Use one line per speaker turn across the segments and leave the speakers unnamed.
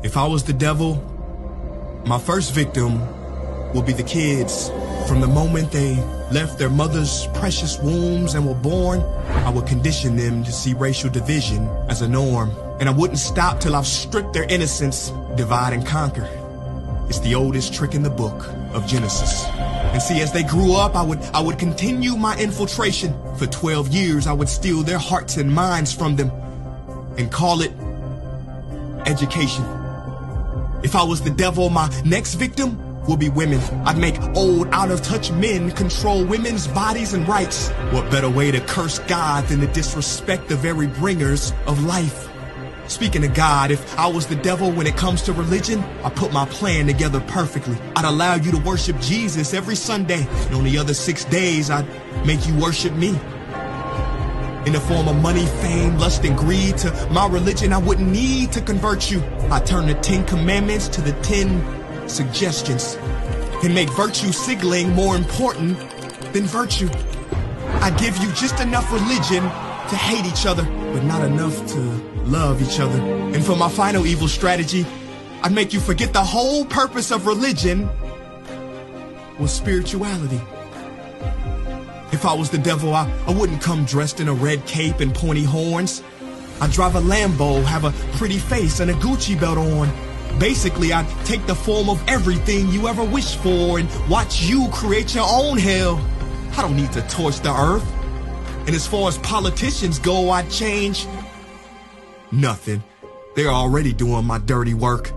If I was the devil, my first victim will be the kids. From the moment they left their mother's precious wombs and were born, I would condition them to see racial division as a norm. And I wouldn't stop till I've stripped their innocence, divide and conquer. It's the oldest trick in the book of Genesis. And see, as they grew up, I would continue my infiltration. For 12 years, I would steal their hearts and minds from them and call it education. If I was the devil, my next victim will be women. I'd make old, out-of-touch men control women's bodies and rights. What better way to curse God than to disrespect the very bringers of life? Speaking of God, if I was the devil when it comes to religion, I put my plan together perfectly. I'd allow you to worship Jesus every Sunday, and on the other 6 days, I'd make you worship me. In the form of money, fame, lust, and greed, to my religion, I wouldn't need to convert you. I'd turn the 10 commandments to the 10 suggestions and make virtue signaling more important than virtue. I'd give you just enough religion to hate each other, but not enough to love each other. And for my final evil strategy, I'd make you forget the whole purpose of religion was spirituality. If I was the devil, I wouldn't come dressed in a red cape and pointy horns. I'd drive a Lambo, have a pretty face and a Gucci belt on. Basically, I'd take the form of everything you ever wished for and watch you create your own hell. I don't need to torch the earth. And as far as politicians go, I'd change nothing. They're already doing my dirty work.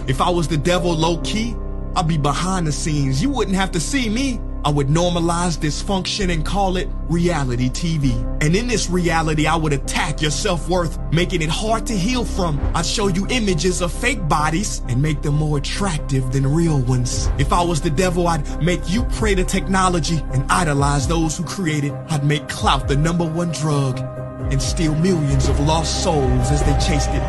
If I was the devil low-key, I'd be behind the scenes. You wouldn't have to see me. I would normalize dysfunction and call it reality TV. And in this reality, I would attack your self-worth, making it hard to heal from. I'd show you images of fake bodies and make them more attractive than real ones. If I was the devil, I'd make you pray to technology and idolize those who create it. I'd make clout the #1 drug and steal millions of lost souls as they chased it.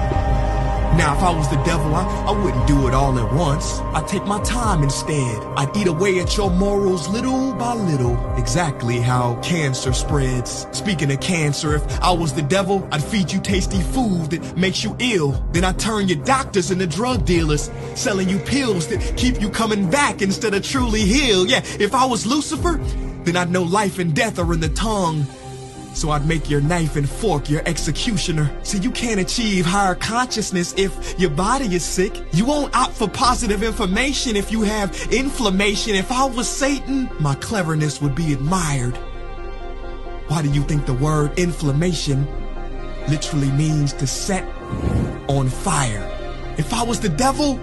Now, if I was the devil, I wouldn't do it all at once. I'd take my time instead. I'd eat away at your morals little by little, exactly how cancer spreads. Speaking of cancer, if I was the devil, I'd feed you tasty food that makes you ill. Then I'd turn your doctors into drug dealers, selling you pills that keep you coming back instead of truly healed. Yeah, if I was Lucifer, then I'd know life and death are in the tongue. So I'd make your knife and fork your executioner. See, you can't achieve higher consciousness if your body is sick. You won't opt for positive information if you have inflammation. If I was Satan, my cleverness would be admired. Why do you think the word inflammation literally means to set on fire? If I was the devil,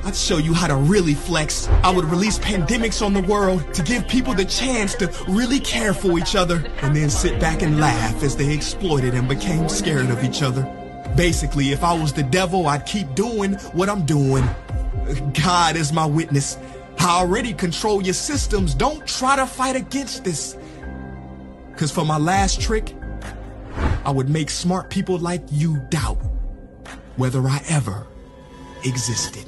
I'd show you how to really flex. I would release pandemics on the world to give people the chance to really care for each other and then sit back and laugh as they exploited and became scared of each other. Basically, if I was the devil, I'd keep doing what I'm doing. God is my witness. I already control your systems. Don't try to fight against this. Because for my last trick, I would make smart people like you doubt whether I ever existed.